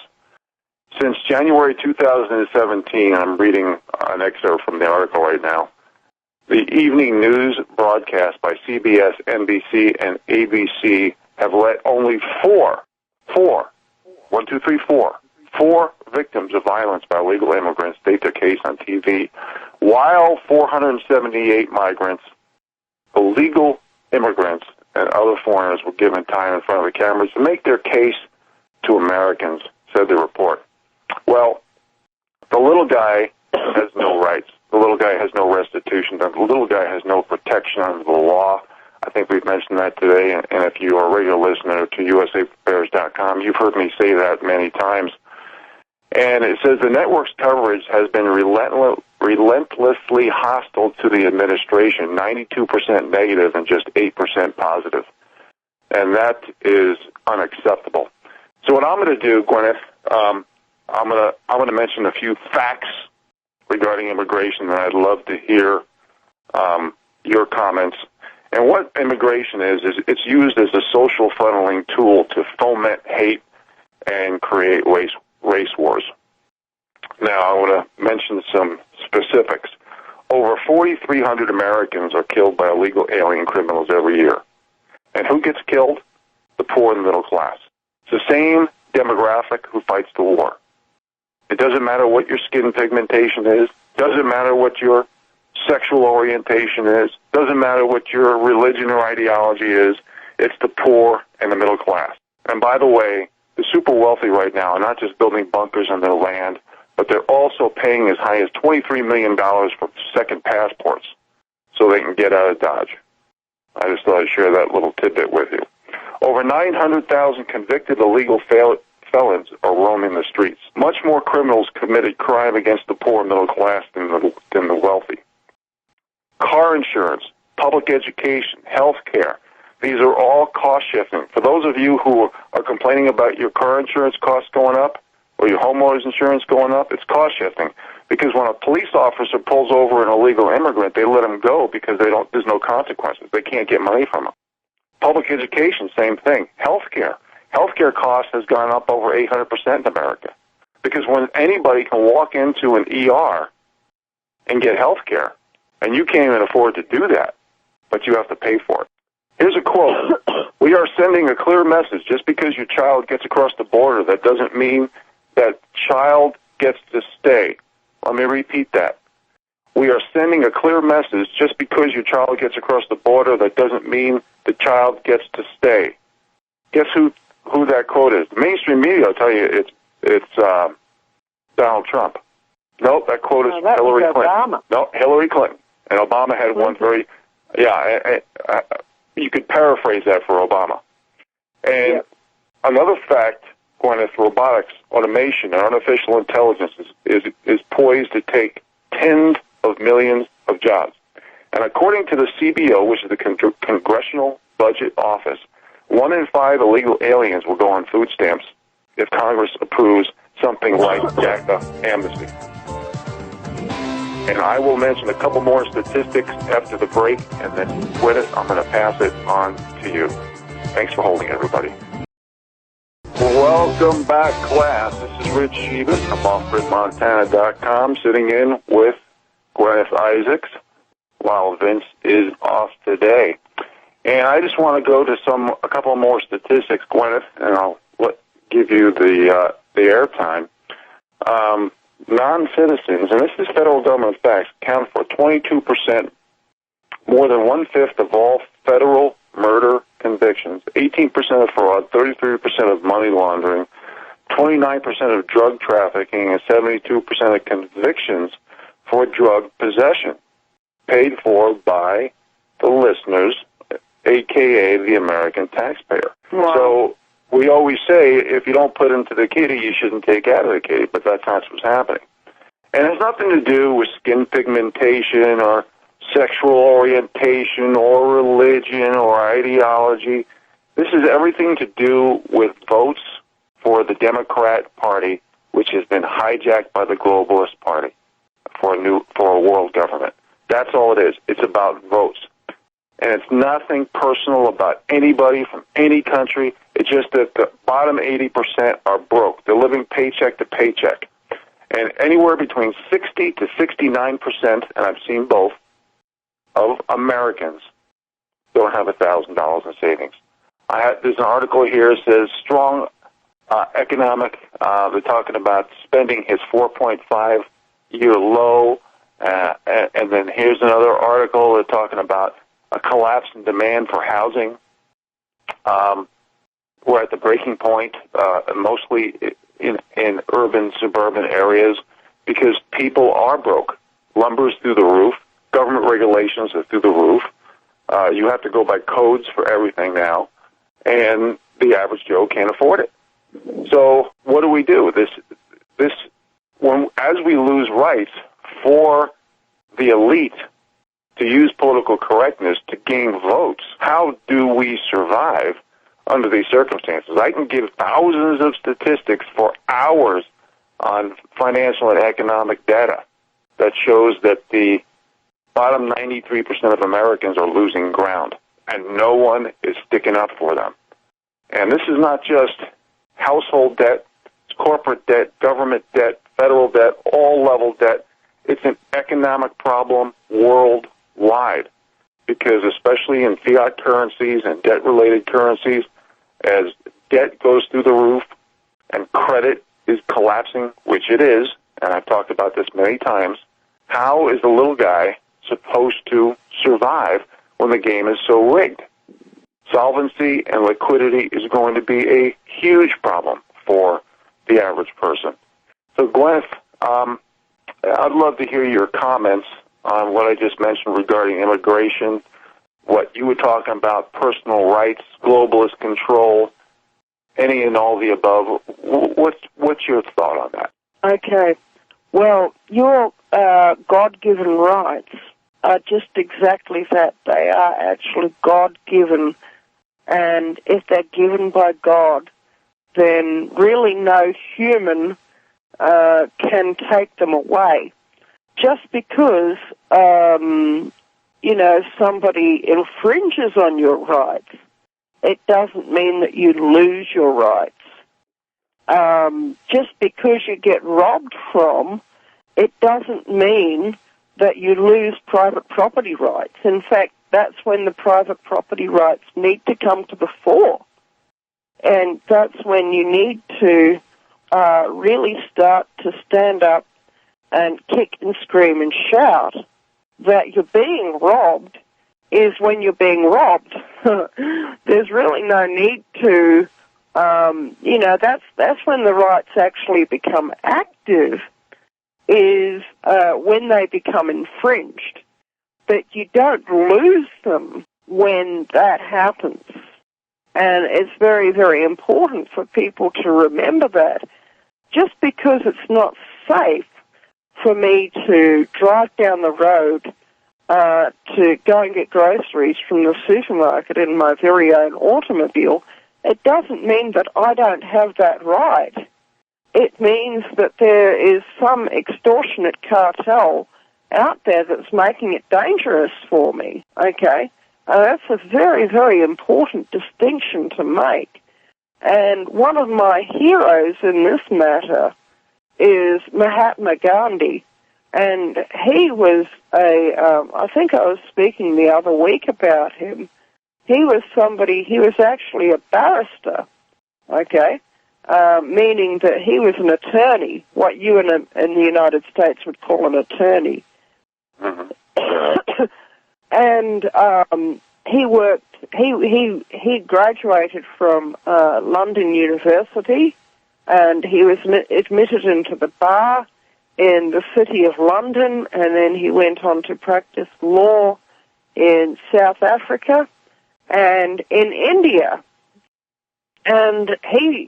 Since January 2017, I'm reading an excerpt from the article right now, the evening news broadcast by CBS, NBC, and ABC have let only four victims of violence by illegal immigrants state their case on TV, while 478 migrants, illegal immigrants, and other foreigners were given time in front of the cameras to make their case to Americans, said the report. Well, the little guy has no rights. The little guy has no restitution. The little guy has no protection under the law. I think we've mentioned that today, and if you are a regular listener to USAPrepares.com, you've heard me say that many times. And it says the network's coverage has been relentlessly hostile to the administration, 92% negative and just 8% positive. And that is unacceptable. So what I'm going to do, Guineith, I'm going to mention a few facts regarding immigration, and I'd love to hear your comments. And what immigration is it's used as a social funneling tool to foment hate and create race wars. Now, I want to mention some specifics. Over 4,300 Americans are killed by illegal alien criminals every year. And who gets killed? The poor and the middle class. It's the same demographic who fights the war. It doesn't matter what your skin pigmentation is. Doesn't matter what your sexual orientation is. Doesn't matter what your religion or ideology is. It's the poor and the middle class. And by the way, the super wealthy right now are not just building bunkers on their land, but they're also paying as high as $23 million for second passports so they can get out of Dodge. I just thought I'd share that little tidbit with you. Over 900,000 convicted illegal felons are roaming the streets. Much more criminals committed crime against the poor and middle class than the wealthy. Car insurance, public education, health care, these are all cost-shifting. For those of you who are complaining about your car insurance costs going up or your homeowner's insurance going up, it's cost-shifting Because when a police officer pulls over an illegal immigrant, they let him go because there's no consequences. They can't get money from him. Public education, same thing. Healthcare. Healthcare cost has gone up over 800% in America. Because when anybody can walk into an ER and get healthcare, and you can't even afford to do that, but you have to pay for it. Here's a quote. We are sending a clear message. Just because your child gets across the border, that doesn't mean that child gets to stay. Let me repeat that. We are sending a clear message. Just because your child gets across the border, that doesn't mean the child gets to stay. Guess who that quote is? The mainstream media will tell you it's Donald Trump. Nope, that quote is Hillary Clinton. Obama. No, Hillary Clinton. And Obama had one very, you could paraphrase that for Obama. And another fact, Guineith, robotics, automation, and artificial intelligence is poised to take tens of millions of jobs. And according to the CBO, which is the Congressional Budget Office, 1 in 5 illegal aliens will go on food stamps if Congress approves something like DACA amnesty. And I will mention a couple more statistics after the break, and then, Guineith, I'm going to pass it on to you. Thanks for holding, everybody. Welcome back, class. This is Rich Scheben. I'm off GridMontana.com, sitting in with Guineith Isaacs while Vince is off today. And I just want to go to a couple more statistics, Guineith, and I'll give you the airtime. Non-citizens, and this is federal government facts, account for 22%, more than one-fifth of all federal murder convictions, 18% of fraud, 33% of money laundering, 29% of drug trafficking, and 72% of convictions for drug possession, paid for by the listeners, a.k.a. the American taxpayer. Wow. So we always say, if you don't put into the kitty, you shouldn't take out of the kitty, but that's not what's happening. And it has nothing to do with skin pigmentation or sexual orientation or religion or ideology. This is everything to do with votes for the Democrat Party, which has been hijacked by the globalist party for a world government. That's all it is. It's about votes. And it's nothing personal about anybody from any country. It's just that the bottom 80% are broke. They're living paycheck to paycheck. And anywhere between 60 to 69%, and I've seen both, of Americans don't have $1,000 in savings. There's an article here that says strong economic. They're talking about spending his 4.5-year low. And then here's another article. They're talking about a collapse in demand for housing. We're at the breaking point, mostly in urban, suburban areas, because people are broke. Lumber's through the roof. Government regulations are through the roof. You have to go by codes for everything now, and the average Joe can't afford it. So what do we do? As we lose rights for the elite to use political correctness to gain votes, how do we survive under these circumstances? I can give thousands of statistics for hours on financial and economic data that shows that the bottom 93% of Americans are losing ground, and no one is sticking up for them. And this is not just household debt, it's corporate debt, government debt, federal debt, all-level debt. It's an economic problem worldwide, because especially in fiat currencies and debt-related currencies, as debt goes through the roof and credit is collapsing, which it is, and I've talked about this many times, how is the little guy supposed to survive when the game is so rigged? Solvency and liquidity is going to be a huge problem for the average person. So, Guineith, I'd love to hear your comments on what I just mentioned regarding immigration, what you were talking about, personal rights, globalist control, any and all the above. What's your thought on that? Okay. Well, your God-given rights are just exactly that. They are actually God-given. And if they're given by God, then really no human can take them away. just because, somebody infringes on your rights, it doesn't mean that you lose your rights. Just because you get robbed from, it doesn't mean that you lose private property rights. In fact, that's when the private property rights need to come to the fore. And that's when you need to really start to stand up and kick and scream and shout that you're being robbed is when you're being robbed. There's really no need to, that's when the rights actually become active, is when they become infringed. But you don't lose them when that happens. And it's very, very important for people to remember that. Just because it's not safe for me to drive down the road to go and get groceries from the supermarket in my very own automobile, it doesn't mean that I don't have that right. It means that there is some extortionate cartel out there that's making it dangerous for me, okay? That's a very, very important distinction to make. And one of my heroes in this matter is Mahatma Gandhi. And he was I think I was speaking the other week about him. He was actually a barrister, okay? Meaning that he was an attorney, what you in the United States would call an attorney. And he graduated from London University, and he was admitted into the bar in the City of London, and then he went on to practice law in South Africa and in India. And he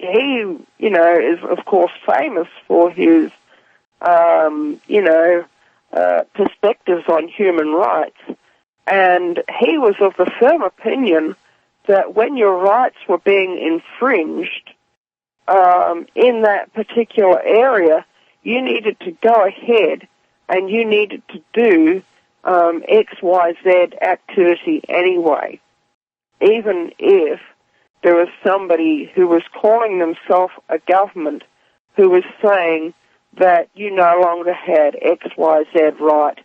is, of course, famous for his, perspectives on human rights. And he was of the firm opinion that when your rights were being infringed in that particular area, you needed to go ahead and you needed to do XYZ activity anyway, even if there was somebody who was calling themselves a government who was saying that you no longer had XYZ right,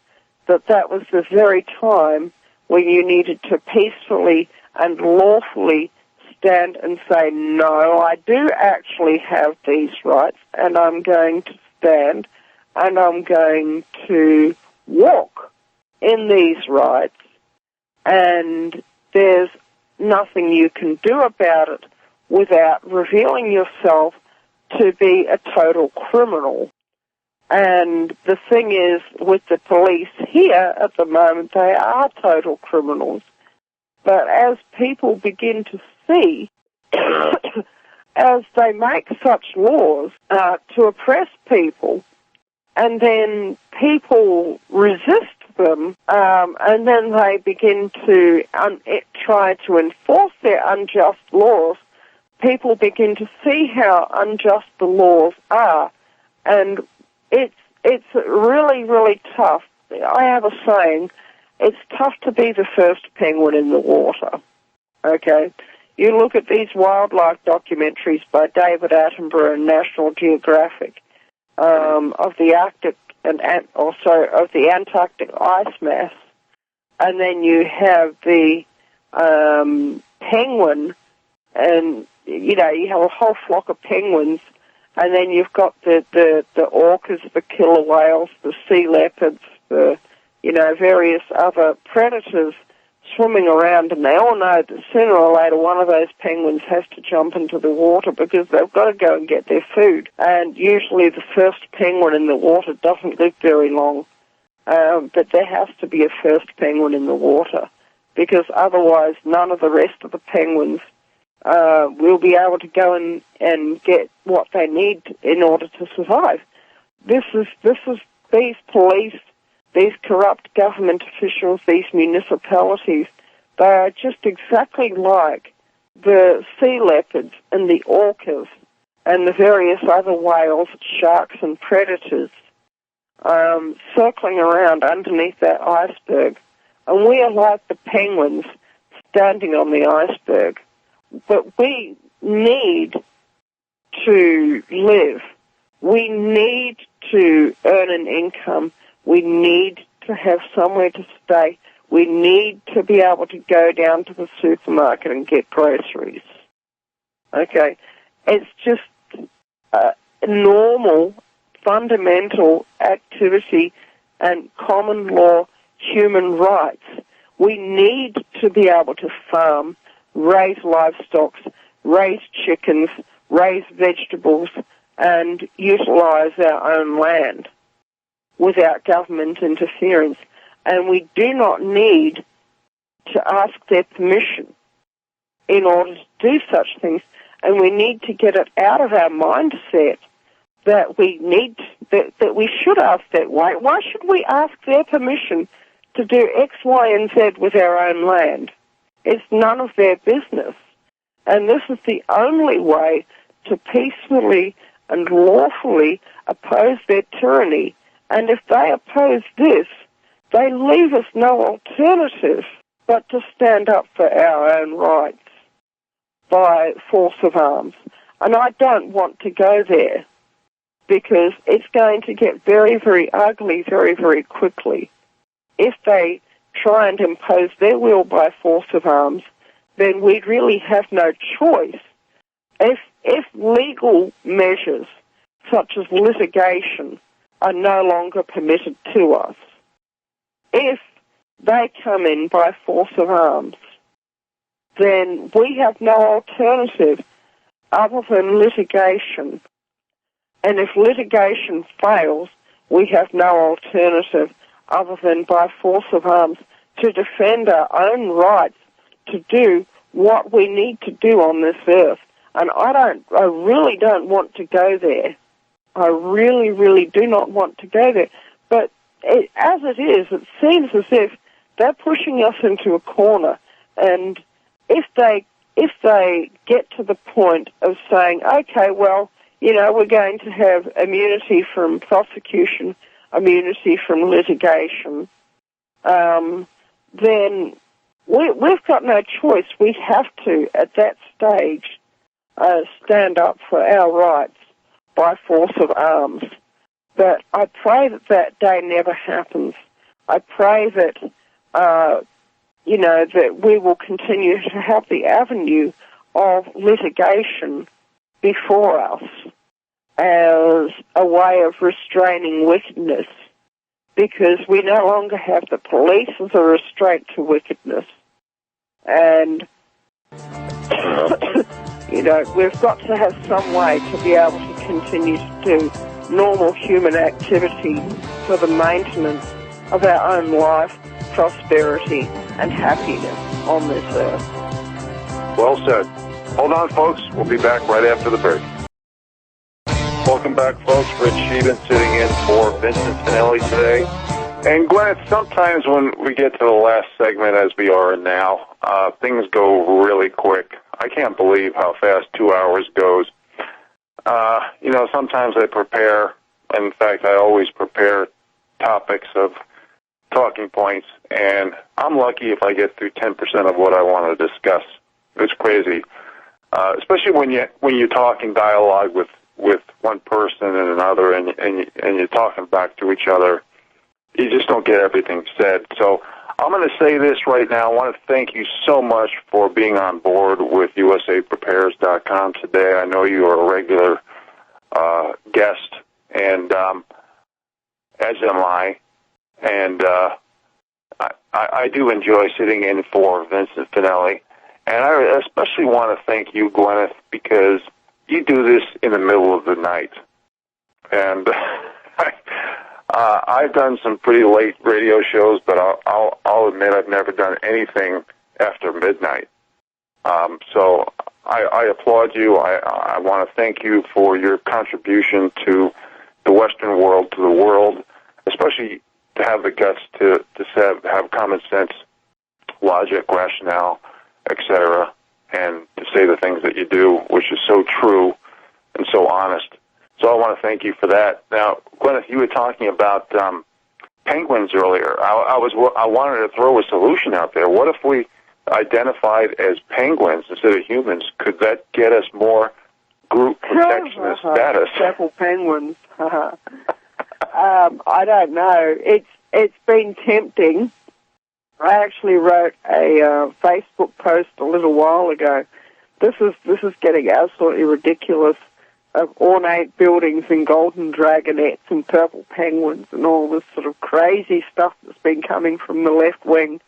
that was the very time when you needed to peacefully and lawfully stand and say, no, I do actually have these rights, and I'm going to stand and I'm going to walk in these rights, and there's nothing you can do about it without revealing yourself to be a total criminal. And the thing is, with the police here at the moment, they are total criminals. But as people begin to see, as they make such laws to oppress people, and then people resist them, and then they begin to try to enforce their unjust laws, people begin to see how unjust the laws are. And it's really, really tough. I have a saying, it's tough to be the first penguin in the water, okay? You look at these wildlife documentaries by David Attenborough and National Geographic of the Arctic and also of the Antarctic ice mass, and then you have the penguin, and you have a whole flock of penguins, and then you've got the orcas, the killer whales, the sea leopards, the various other predators swimming around, and they all know that sooner or later one of those penguins has to jump into the water because they've got to go and get their food. And usually the first penguin in the water doesn't live very long, but there has to be a first penguin in the water because otherwise none of the rest of the penguins will be able to go and get what they need in order to survive. This is these police, these corrupt government officials, these municipalities, they are just exactly like the sea leopards and the orcas and the various other whales, sharks and predators circling around underneath that iceberg. And we are like the penguins standing on the iceberg. But we need to live. We need to earn an income. We need to have somewhere to stay. We need to be able to go down to the supermarket and get groceries. Okay? It's just normal, fundamental activity and common law human rights. We need to be able to farm, raise livestock, raise chickens, raise vegetables, and utilize our own land without government interference. And we do not need to ask their permission in order to do such things. And we need to get it out of our mindset that we need, that we should ask that way. Why should we ask their permission to do X, Y, and Z with our own land? It's none of their business. And this is the only way to peacefully and lawfully oppose their tyranny. And if they oppose this, they leave us no alternative but to stand up for our own rights by force of arms. And I don't want to go there because it's going to get very, very ugly very, very quickly. If they try and impose their will by force of arms, then we really have no choice. If legal measures such as litigation are no longer permitted to us, if they come in by force of arms, then we have no alternative other than litigation. And if litigation fails, we have no alternative other than by force of arms to defend our own rights to do what we need to do on this earth. And I really don't want to go there. I really, really do not want to go there. But as it is, it seems as if they're pushing us into a corner. And if they get to the point of saying, okay, well, we're going to have immunity from prosecution, immunity from litigation, then we've got no choice. We have to, at that stage, stand up for our rights by force of arms. But I pray that day never happens. I pray that, that we will continue to have the avenue of litigation before us as a way of restraining wickedness, because we no longer have the police as a restraint to wickedness. And, we've got to have some way to be able to continue to do normal human activity for the maintenance of our own life, prosperity, and happiness on this earth. Well said. Hold on, folks. We'll be back right after the break. Welcome back, folks. Rich Scheben sitting in for Vincent Finelli today. And Guineith, sometimes when we get to the last segment, as we are now, things go really quick. I can't believe how fast 2 hours goes. Sometimes I prepare, in fact, I always prepare topics of talking points, and I'm lucky if I get through 10% of what I want to discuss. It's crazy, especially when you talk in dialogue with one person and another, and you're talking back to each other. You just don't get everything said. So I'm going to say this right now. I want to thank you so much for being on board with USAPrepares.com today. I know you are a regular guest, and as am I. And I do enjoy sitting in for Vincent Finelli. And I especially want to thank you, Guineith, because you do this in the middle of the night. And I've done some pretty late radio shows, but I'll admit I've never done anything after midnight. So I applaud you. I want to thank you for your contribution to the Western world, to the world, especially to have the guts to have common sense, logic, rationale, etc., and to say the things that you do, which is so true and so honest. So I want to thank you for that. Now, Guineith, you were talking about penguins earlier. I wanted to throw a solution out there. What if we identified as penguins instead of humans? Could that get us more group protectionist status? Several penguins. I don't know. It's been tempting. I actually wrote a Facebook post a little while ago. This is getting absolutely ridiculous. Of ornate buildings and golden dragonettes and purple penguins and all this sort of crazy stuff that's been coming from the left wing.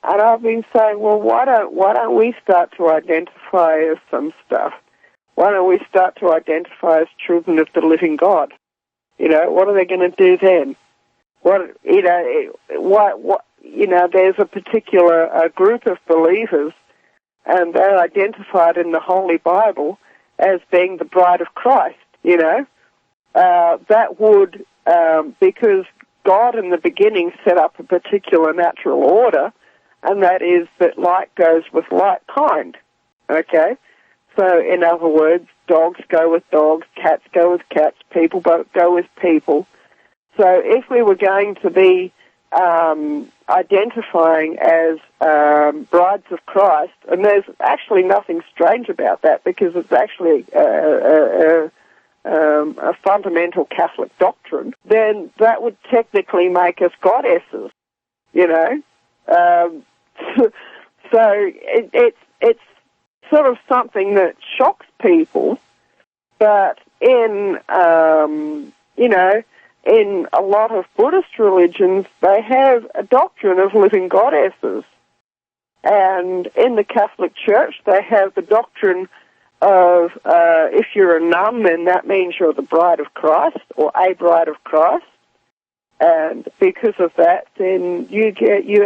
And I've been saying, well, why don't we start to identify as some stuff? Why don't we start to identify as children of the living God? You know, what are they going to do then? What there's a particular group of believers, and they're identified in the Holy Bible as being the bride of Christ, you know. That would, because God in the beginning set up a particular natural order, and that is that like goes with like kind, okay? So, in other words, dogs go with dogs, cats go with cats, people go with people. So if we were going to be identifying as brides of Christ, and there's actually nothing strange about that because it's actually a fundamental Catholic doctrine, then that would technically make us goddesses, you know. So it's sort of something that shocks people, but in in a lot of Buddhist religions, they have a doctrine of living goddesses. And in the Catholic Church, they have the doctrine of, if you're a nun, then that means you're the bride of Christ, or a bride of Christ. And because of that, then you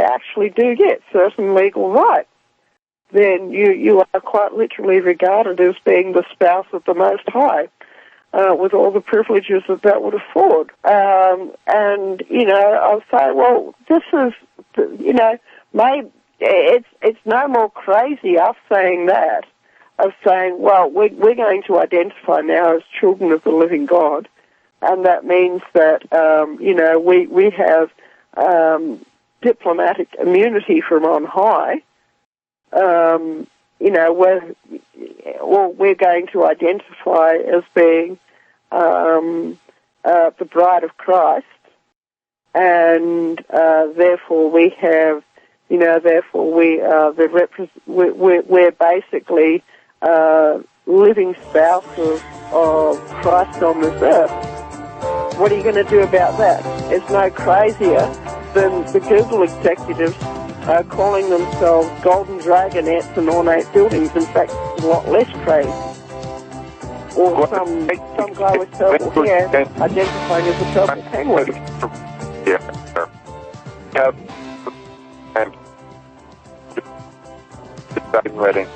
actually do get certain legal rights. Then you are quite literally regarded as being the spouse of the Most High. With all the privileges that would afford. And, you know, I'll say, well, this is, you know, maybe it's no more crazy us saying that, of saying, well, we're going to identify now as children of the living God, and that means that, you know, we have diplomatic immunity from on high. You know, we're going to identify as being the bride of Christ, and therefore we have, you know, therefore we are we're basically living spouses of Christ on this earth. What are you going to do about that? It's no crazier than the Google executives calling themselves golden dragonettes and ornate buildings. In fact, it's a lot less crazy. Or some guy with purple hair identifying as a purple penguin. Yeah. And Reading.